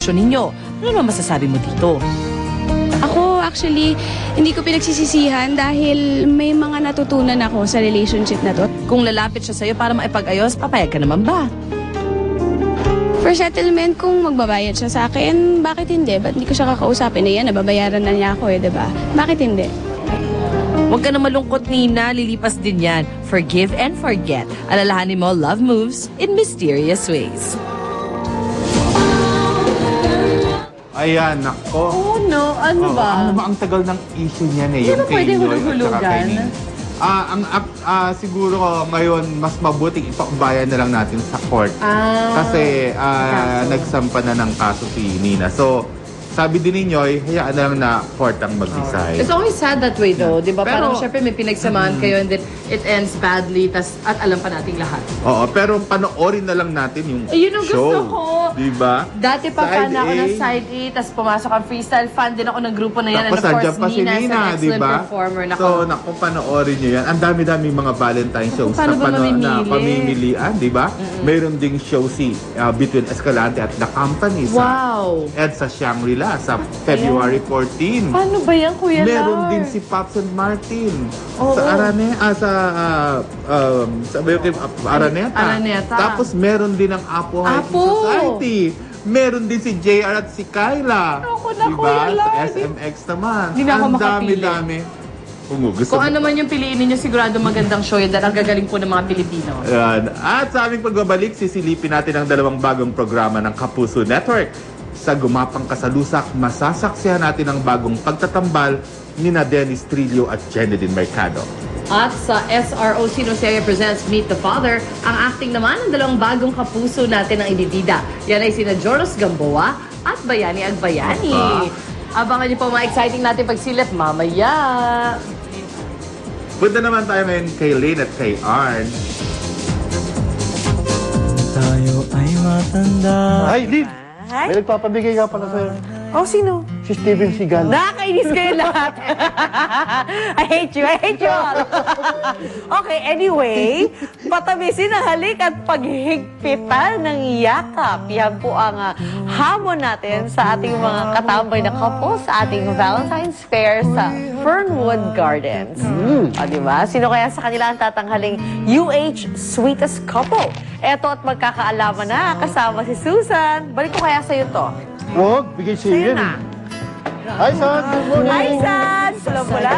relasyon ninyo. Ano naman masasabi mo dito? Ako, actually, hindi ko pinagsisisihan dahil may mga natutunan ako sa relationship na to. Kung lalapit siya sa'yo para maipag-ayos, papayag ka naman ba? For settlement, kung magbabayad siya sa akin, bakit hindi? Ba't hindi ko siya kakausapin? Ayan, nababayaran na niya ako diba? Bakit hindi? Huwag ka na malungkot, Nina. Lilipas din yan. Forgive and forget. Alalahanin mo, love moves in mysterious ways. Ayan, nako. Oh no, ano ba? Ano ba ang tagal ng issue niyan eh? Hindi na pwede hulug-hulugan. Siguro ngayon, mas mabuting ipakbayan na lang natin sa court. Kasi nagsampa na ng kaso si Nina. So, sabi din ninyo, hayaan na lang na court ang mag-decide. It's always sad that way though, di ba? Parang syempre may pinagsamahan kayo and then it ends badly at alam pa nating lahat. Oo, pero panoorin na lang natin yung Yun ang show. gusto ko. Diba? Dati pa Side fan ako A. ng Side A, tapos pumasok ang freestyle fan din ako ng grupo na yan. Tapos And of nandiyan course, pa si Nina is an Nina, excellent diba? performer. So, naku, panoorin nyo yan. Ang dami-dami mga Valentine shows Paano ba mamimili? na pamimilian, diba? Mayroon ding show si Between Escalante at The Company sa Shangri-La sa February 14. Paano ba yan, Kuya Lars? Meron din si Pops and Martin sa Araneta. Sa Araneta. Tapos meron din ang Apo Hiking Society. Meron din si JR at si Kyla. Naku, diba? Kuya Lars. Sa SMX naman. Hindi na ako ang makapili. dami-dami. Kung ano man yung piliin ninyo, sigurado magandang show yun dahil ang gagaling po ng mga Pilipino. Ayan. At sa aming pagbabalik, sisilipin natin ang dalawang bagong programa ng Kapuso Network. Sa Gumapang Kasalusak, masasaksihan natin ang bagong pagtatambal ni Dennis Trillo at Jenedine Mercado. At sa SRO Sinoseria presents Meet the Father, ang acting naman ng dalawang bagong kapuso natin ang ibibida. Yan ay sina Joros Gamboa at Bayani Agbayani. Abangan niyo po mga exciting natin pagsilip mamaya. Punta naman tayo ngayon kay Lane at kay Arn. Tayo ay matanda. Ay, Lynn! May nagpapabigay ka pala sa'yo. Oh, sino? Si Steven Seagal. Nakakainis kayo lahat. I hate you all. Okay, anyway, patabisin ang halik at paghigpitan ng yakap. Yan po ang hamon natin sa ating mga katambay na couple sa ating Valentine's Fair sa Fernwood Gardens. Diba? Sino kaya sa kanila ang tatanghaling UH Sweetest Couple? Eto at magkakaalaman na kasama si Susan. Balik ko kaya sa'yo to. Huwag, bigay sa'yo yan. Hi, Son! Good morning! Hi, San! Pula-pula!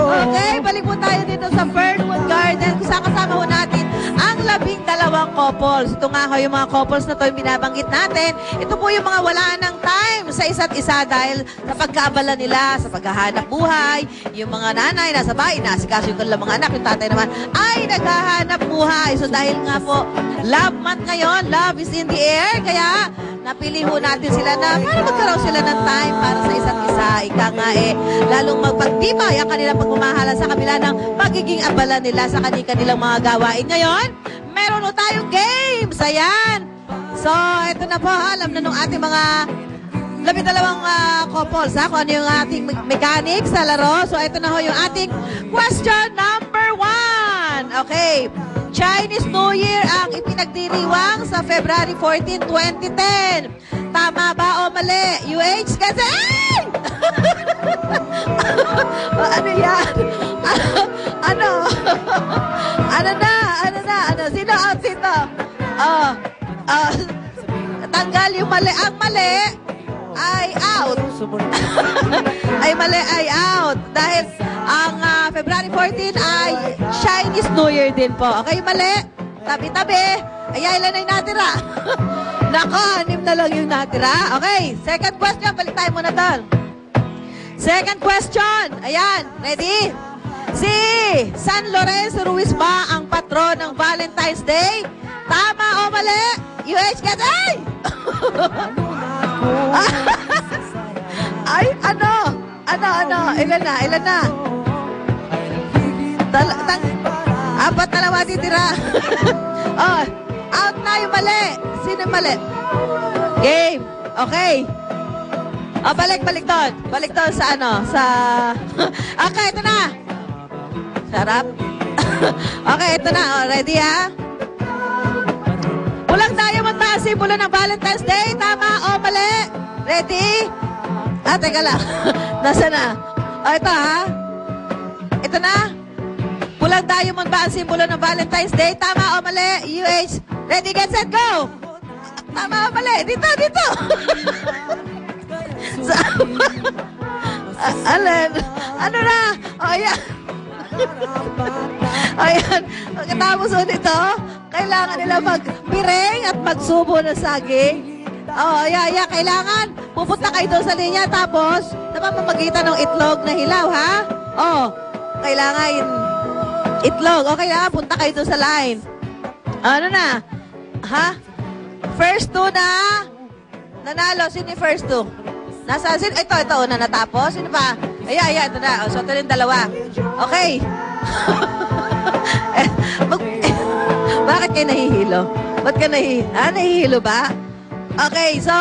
Okay, balik po tayo dito sa Fernwood Gardens kung saan kasama ho natin ang 12 couples. Ito nga ho yung mga couples na to yung binabanggit natin. Ito po yung mga wala ng time sa isa't isa dahil sa pagkaabala nila, sa paghahanap buhay. Yung mga nanay nasa bahay, nasikaso yung kanilang mga anak. Yung tatay naman ay naghahanap buhay. So dahil nga po, love month ngayon, love is in the air. Kaya napili ho natin sila na para magkaroon sila ng time para sa isa't isa. Ika nga lalong magpagtibay ang kanilang pagmamahalan sa kabila ng magiging abala nila sa kanilang mga gawain. Ngayon, meron ho tayong games. Ayan. So, ito na po. Alam na nung ating mga 12 couples kung ano yung ating mechanics sa laro. So, ito na ho yung ating question number 1. Okay. Chinese New Year ang ipinagdiriwang sa February 14, 2010. Tama ba o mali? UH kasi! Ano yan? Ano? Ano? Sino out dito? Tanggal yung mali. Ang mali ay out. Ay mali ay out. Dahil ang February 14 ay Chinese New Year din po. Okay, mali. Tabi-tabi. Ay, ilan na yung natira? Nako, 6 na lang yung natira. Okay, second question. Balik tayo muna doon. Second question. Ayan, ready? Si San Lorenzo Ruiz ba ang patron ng Valentine's Day? Tama o mali? UH Katay! Ay, ano? Ilan na? Apat na lang matitira. Oh, out na yung mali. Sino yung mali? Game. Okay. Oh, balik doon. Balik doon sa Okay, ito na. Sarap. Okay, ito na. Oh, ready ha? Walang tayo mataas simbolo ng Valentine's Day? Tama o mali? Ready? Teka lang. Nasaan na? Ito ha? Ito na? Pulang diamond ba ang simbolo ng Valentine's Day? Tama o mali? UH. Ready, get, set, go! Tama o mali? Dito, dito! Alin? Ano na? Ayan. Ayan. Pagkatapos nito, kailangan nila magbiring at magsubo ng saging. Kailangan pupunta kayo doon sa linya tapos napamamagitan ng itlog na hilaw, ha? Kailangan itlog. Kailangan punta kayo doon sa line. Ano na? Ha? First two na nanalo. Sino yung first two? Nasa, ito, una natapos. Sino pa? Ito na. So, ito yung dalawa. Okay. Bakit kayo nahihilo? Ba't ka nahihilo ba? Okay, so,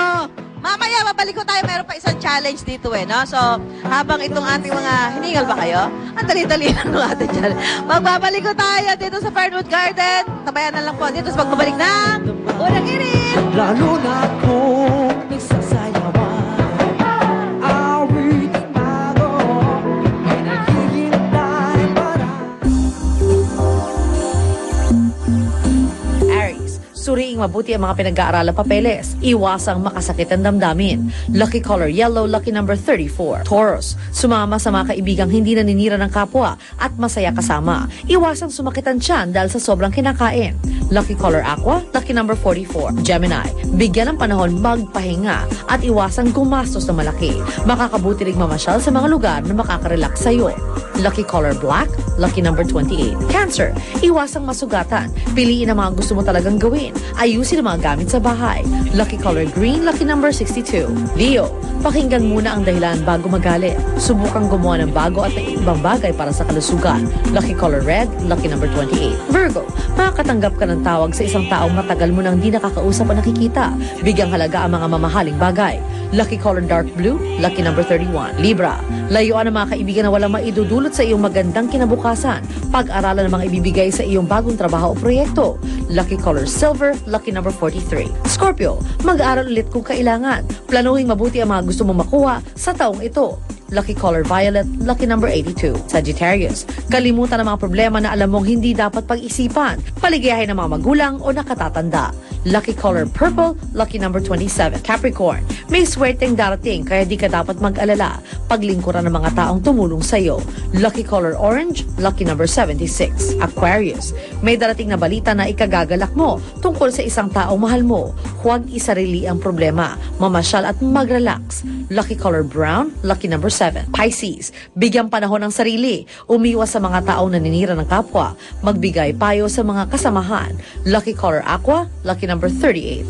mamaya, mabalik ko tayo. Meron pa isang challenge dito no? So, habang itong ating mga, hiningal ba kayo? Ang dali-dali lang ng ating challenge. Magbabalik ko tayo dito sa Fernwood Garden. Tabayan na lang po dito sa pagbabalik ng Unang Hirit. Lalo na kung nagsasayawan awit bago ay naghihintay para. Aries, suriing mabuti ang mga pinag-aaralang papeles. Iwasang makasakit ang damdamin. Lucky color yellow, lucky number 34. Taurus, sumama sa mga kaibigang hindi naninira ng kapwa at masaya kasama. Iwasang sumakit ang tiyan dahil sa sobrang kinakain. Lucky color aqua, lucky number 44. Gemini, bigyan ng panahon magpahinga at iwasang gumastos na malaki. Makakabuti ring mamasyal sa mga lugar na makakarelax sa'yo. Lucky color black, lucky number 28. Cancer, iwasang masugatan. Piliin ang mga gusto mo talagang gawin. Ayusin ang mga gamit sa bahay. Lucky color green, lucky number 62. Leo, pakinggan muna ang dahilan bago magalit. Subukang gumawa ng bago at ibang bagay para sa kalusugan. Lucky color red, lucky number 28. Virgo, makakatanggap ka ng tawag sa isang taong matagal mo nang di nakakausap o nakikita. Bigyang halaga ang mga mamahaling bagay. Lucky color dark blue, lucky number 31. Libra, layuan ang mga kaibigan na walang maidudulot sa iyong magandang kinabukasan. Pag-aralan ang mga ibibigay sa iyong bagong trabaho o proyekto. Lucky color silver, lucky number 43. Scorpio, mag-aaral ulit kung kailangan. Planuhin mabuti ang mga gusto mong makuha sa taong ito. Lucky color violet, lucky number 82. Sagittarius, kalimutan ang mga problema na alam mong hindi dapat pag-isipan. Paligayahin ng mga magulang o nakatatanda. Lucky color purple, lucky number 27. Capricorn, may swerteng darating kaya di ka dapat mag-alala. Paglingkuran ng mga taong tumulong sa'yo. Lucky color orange, lucky number 76. Aquarius, may darating na balita na ikagagalak mo tungkol sa isang taong mahal mo. Huwag isarili ang problema. Mamasyal at mag-relax. Lucky color brown, lucky number 7. Pisces, bigyan panahon ng sarili. Umiwas sa mga taong naninira ng kapwa. Magbigay payo sa mga kasamahan. Lucky color aqua, lucky number 38.